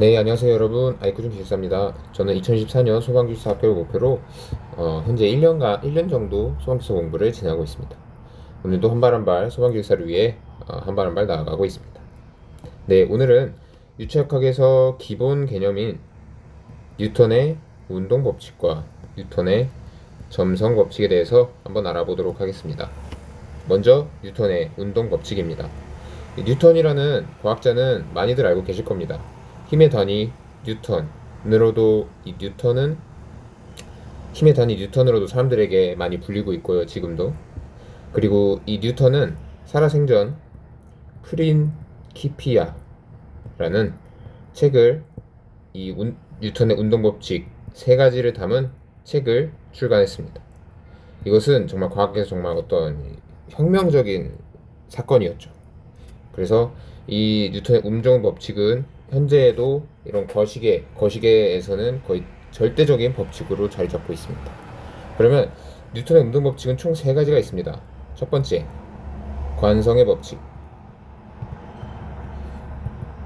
네, 안녕하세요 여러분. 아이쿠준 기술사입니다. 저는 2024년 소방기술사 합격을 목표로 현재 1년 정도 소방기술 공부를 진행하고 있습니다. 오늘도 한 발 한 발 소방기술사를 위해 한 발 한 발 나아가고 있습니다. 네, 오늘은 유체역학에서 기본 개념인 뉴턴의 운동 법칙과 뉴턴의 점성 법칙에 대해서 한번 알아보도록 하겠습니다. 먼저 뉴턴의 운동 법칙입니다. 뉴턴이라는 과학자는 많이들 알고 계실 겁니다. 힘의 단위 뉴턴으로도 힘의 단위 뉴턴으로도 사람들에게 많이 불리고 있고요, 지금도. 그리고 이 뉴턴은 살아생전 프린키피아라는 책을 뉴턴의 운동법칙 세 가지를 담은 책을 출간했습니다. 이것은 정말 과학에서 정말 어떤 혁명적인 사건이었죠. 그래서 이 뉴턴의 운동법칙은 현재에도 이런 거시계에서는 거의 절대적인 법칙으로 자리 잡고 있습니다. 그러면 뉴턴의 운동법칙은 총 세 가지가 있습니다. 첫 번째, 관성의 법칙.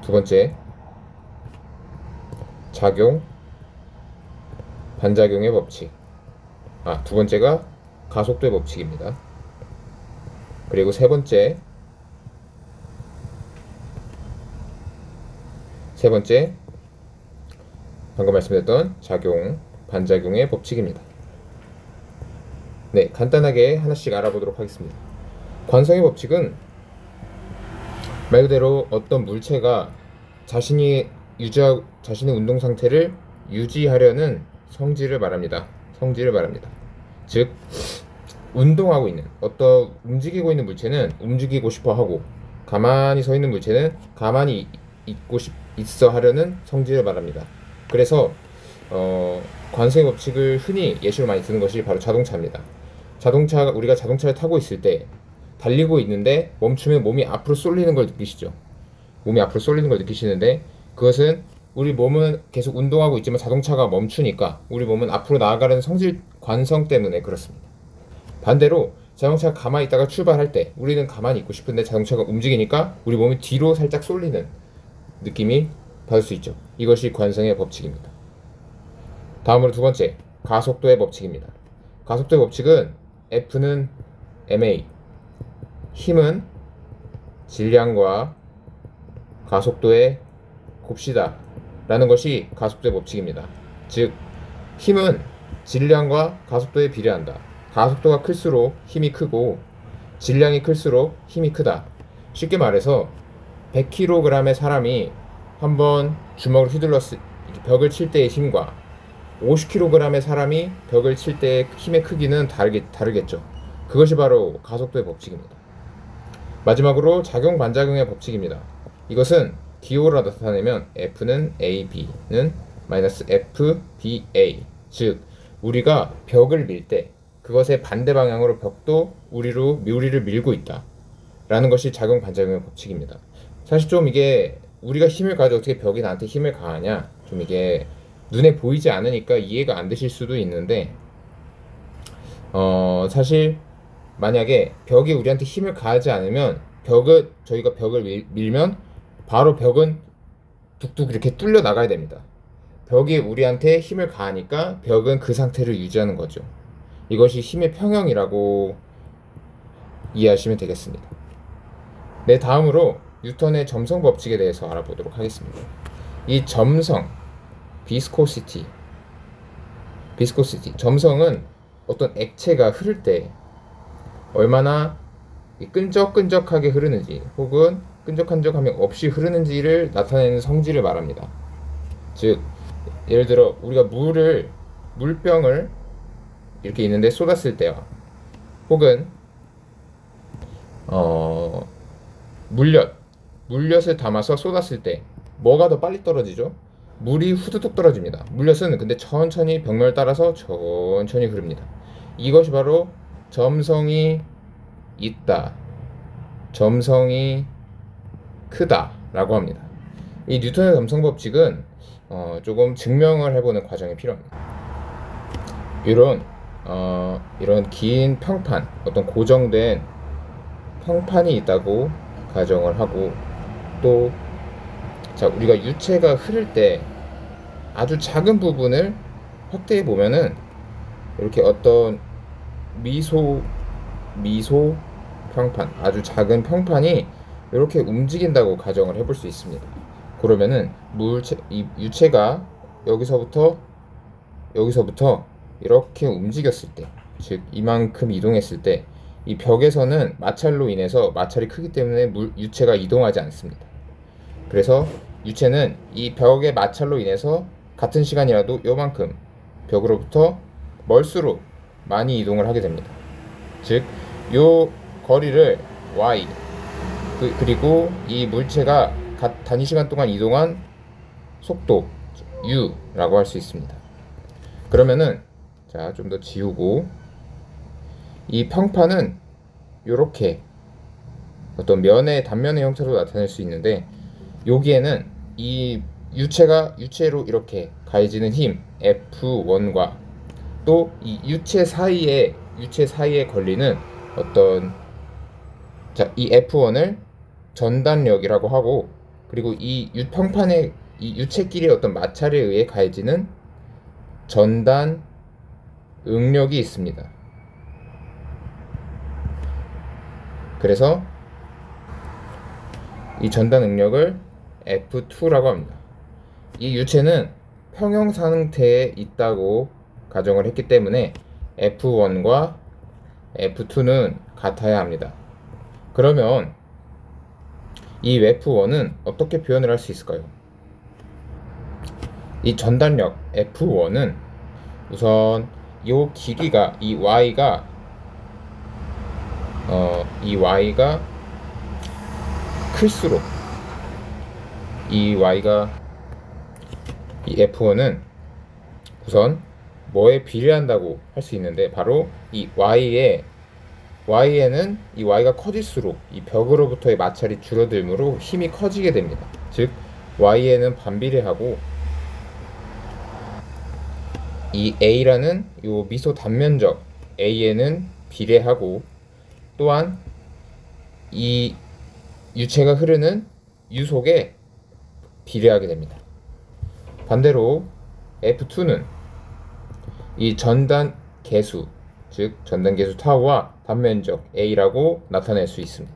두 번째, 작용, 반작용의 법칙. 두 번째가 가속도의 법칙입니다. 그리고 세 번째, 방금 말씀드렸던 작용, 반작용의 법칙입니다. 네, 간단하게 하나씩 알아보도록 하겠습니다. 관성의 법칙은 말 그대로 어떤 물체가 자신의 운동 상태를 유지하려는 성질을 말합니다. 즉, 운동하고 있는 움직이고 있는 물체는 움직이고 싶어 하고, 가만히 서 있는 물체는 가만히 있어 하려는 성질을 말합니다. 그래서 관성의 법칙을 흔히 예시로 많이 드는 것이 바로 자동차입니다. 우리가 자동차를 타고 있을 때 달리고 있는데 멈추면 몸이 앞으로 쏠리는 걸 느끼시죠? 몸이 앞으로 쏠리는 걸 느끼시는데, 그것은 우리 몸은 계속 운동하고 있지만 자동차가 멈추니까 우리 몸은 앞으로 나아가려는 관성 때문에 그렇습니다. 반대로 자동차가 가만히 있다가 출발할 때 우리는 가만히 있고 싶은데 자동차가 움직이니까 우리 몸이 뒤로 살짝 쏠리는 느낌이 받을 수 있죠. 이것이 관성의 법칙입니다. 다음으로 두 번째, 가속도의 법칙입니다. 가속도의 법칙은 F는 ma, 힘은 질량과 가속도의 곱시다 라는 것이 가속도의 법칙입니다. 즉, 힘은 질량과 가속도에 비례한다. 가속도가 클수록 힘이 크고 질량이 클수록 힘이 크다. 쉽게 말해서 100kg의 사람이 한번 주먹을 벽을 칠 때의 힘과 50kg의 사람이 벽을 칠 때의 힘의 크기는 다르겠죠. 그것이 바로 가속도의 법칙입니다. 마지막으로 작용 반작용의 법칙입니다. 이것은 기호로 나타내면 F는 AB는 마이너스 FBA, 즉 우리가 벽을 밀 때 그것의 반대 방향으로 벽도 우리를 밀고 있다 라는 것이 작용 반작용의 법칙입니다. 사실 좀 이게 우리가 힘을 가져 어떻게 벽이 나한테 힘을 가하냐, 좀 이게 눈에 보이지 않으니까 이해가 안 되실 수도 있는데, 사실 만약에 벽이 우리한테 힘을 가하지 않으면 저희가 벽을 밀면 바로 벽은 뚝뚝 이렇게 뚫려 나가야 됩니다. 벽이 우리한테 힘을 가하니까 벽은 그 상태를 유지하는 거죠. 이것이 힘의 평형이라고 이해하시면 되겠습니다. 네, 다음으로 뉴턴의 점성 법칙에 대해서 알아보도록 하겠습니다. 이 점성, 비스코시티, 점성은 어떤 액체가 흐를 때 얼마나 끈적끈적하게 흐르는지 혹은 끈적끈적함이 없이 흐르는지를 나타내는 성질을 말합니다. 즉, 예를 들어 우리가 물병을 이렇게 있는데 쏟았을 때와 혹은 물엿을 담아서 쏟았을 때 뭐가 더 빨리 떨어지죠? 물이 후두둑 떨어집니다. 물엿은 근데 천천히 벽면을 따라서 천천히 흐릅니다. 이것이 바로 점성이 있다, 점성이 크다 라고 합니다. 이 뉴턴의 점성 법칙은 조금 증명을 해보는 과정이 필요합니다. 이런 긴 평판, 어떤 고정된 평판이 있다고 가정을 하고, 또 자, 우리가 유체가 흐를 때 아주 작은 부분을 확대해 보면은 이렇게 어떤 미소 평판, 아주 작은 평판이 이렇게 움직인다고 가정을 해볼 수 있습니다. 그러면은 이 유체가 여기서부터 이렇게 움직였을 때, 즉 이만큼 이동했을 때 이 벽에서는 마찰로 인해서 마찰이 크기 때문에 유체가 이동하지 않습니다. 그래서 유체는 이 벽의 마찰로 인해서 같은 시간이라도 요만큼 벽으로부터 멀수록 많이 이동을 하게 됩니다. 즉, 요 거리를 y 그리고 이 물체가 단위 시간 동안 이동한 속도 u라고 할 수 있습니다. 그러면은 자, 좀 더 지우고 이 평판은 요렇게 어떤 단면의 형태로 나타낼 수 있는데, 여기에는 이 유체로 이렇게 가해지는 힘 F1과 또 이 유체 사이에 걸리는 어떤, 자, 이 F1을 전단력이라고 하고, 그리고 이 평판의 이 유체끼리 어떤 마찰에 의해 가해지는 전단 응력이 있습니다. 그래서 이 전단 응력을 F2라고 합니다. 이 유체는 평형 상태에 있다고 가정을 했기 때문에 F1과 F2는 같아야 합니다. 그러면 이 F1은 어떻게 표현을 할 수 있을까요? 이 전단력 F1은 우선 이 길이가 이 Y가 클수록 이 F1은 우선 뭐에 비례한다고 할 수 있는데, 바로 이 Y에는 이 Y가 커질수록 이 벽으로부터의 마찰이 줄어들므로 힘이 커지게 됩니다. 즉 Y에는 반비례하고, 이 A라는 요 미소 단면적 A에는 비례하고, 또한 이 유체가 흐르는 유속에 비례하게 됩니다. 반대로 F2는 이 전단 개수, 즉 전단 개수 타우와 단면적 A라고 나타낼 수 있습니다.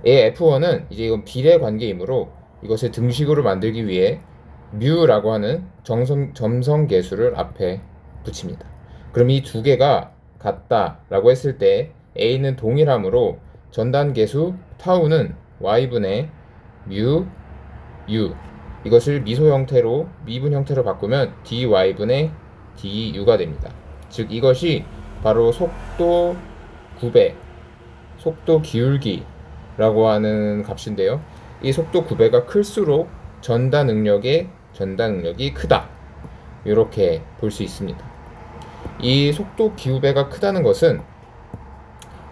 F1은 이제 이건 비례 관계이므로 이것을 등식으로 만들기 위해 뮤라고 하는 점성 계수를 앞에 붙입니다. 그럼 이 두 개가 같다라고 했을 때 A는 동일하므로 전단 계수 타우는 Y분의 뮤 U, 이것을 미분 형태로 바꾸면 dy분의 du가 됩니다. 즉 이것이 바로 속도 9배, 속도 기울기라고 하는 값인데요. 이 속도 9배가 클수록 전단 응력이 크다, 이렇게 볼 수 있습니다. 이 속도 기울배가 크다는 것은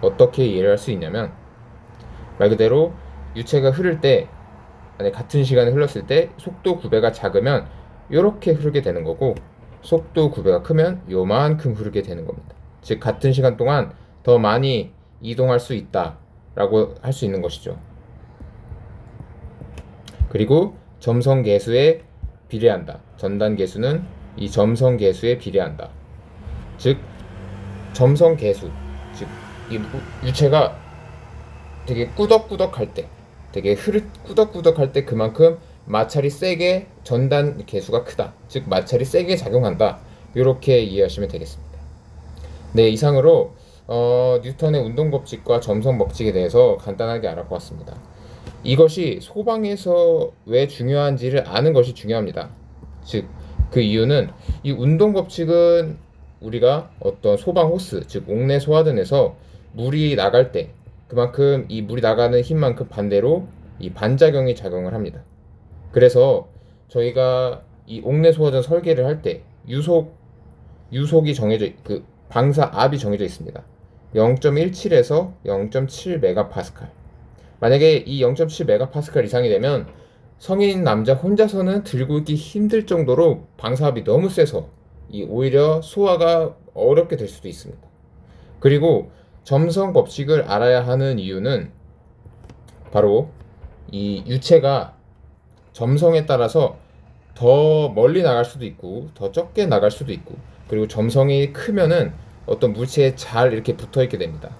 어떻게 이해를 할 수 있냐면, 말 그대로 유체가 흐를 때, 같은 시간에 흘렀을 때 속도 9배가 작으면 이렇게 흐르게 되는 거고, 속도 9배가 크면 요만큼 흐르게 되는 겁니다. 즉 같은 시간 동안 더 많이 이동할 수 있다 라고 할 수 있는 것이죠. 그리고 점성 계수에 비례한다. 전단 계수는 이 점성 계수에 비례한다. 즉 점성 계수, 즉 이 유체가 되게 꾸덕꾸덕할 때, 꾸덕꾸덕할 때 그만큼 마찰이 세게, 전단 계수가 크다, 즉 마찰이 세게 작용한다, 이렇게 이해하시면 되겠습니다. 네, 이상으로 뉴턴의 운동 법칙과 점성 법칙에 대해서 간단하게 알아보았습니다. 이것이 소방에서 왜 중요한지를 아는 것이 중요합니다. 즉 그 이유는 이 운동 법칙은 우리가 어떤 소방 호스, 즉 옥내 소화전에서 물이 나갈 때 그만큼 이 물이 나가는 힘만큼 반대로 이 반작용이 작용을 합니다. 그래서 저희가 이 옥내 소화전 설계를 할 때 유속이 정해져, 그 방사 압이 정해져 있습니다. 0.17에서 0.7 메가파스칼. 만약에 이 0.7 메가파스칼 이상이 되면 성인 남자 혼자서는 들고 있기 힘들 정도로 방사압이 너무 세서 오히려 소화가 어렵게 될 수도 있습니다. 그리고 점성 법칙을 알아야 하는 이유는 바로 이 유체가 점성에 따라서 더 멀리 나갈 수도 있고 더 적게 나갈 수도 있고, 그리고 점성이 크면은 어떤 물체에 잘 이렇게 붙어 있게 됩니다.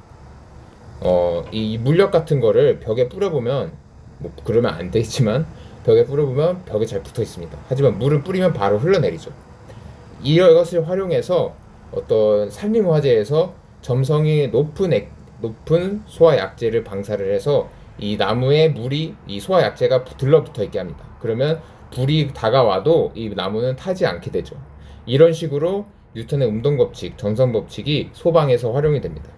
이 물력 같은 거를 벽에 뿌려보면, 뭐 그러면 안 되지만 벽에 뿌려보면 벽에 잘 붙어 있습니다. 하지만 물을 뿌리면 바로 흘러내리죠. 이것을 활용해서 어떤 산림 화재에서 점성이 높은 소화약제를 방사를 해서 이 나무에 물이 이 소화약제가 들러붙어 있게 합니다. 그러면 불이 다가와도 이 나무는 타지 않게 되죠. 이런 식으로 뉴턴의 운동법칙, 정성법칙이 소방에서 활용이 됩니다.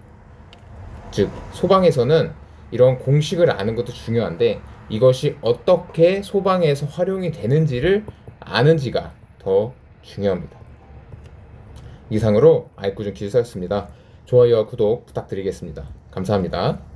즉, 소방에서는 이런 공식을 아는 것도 중요한데 이것이 어떻게 소방에서 활용이 되는지를 아는지가 더 중요합니다. 이상으로 아이쿠전 기술사였습니다. 좋아요와 구독 부탁드리겠습니다. 감사합니다.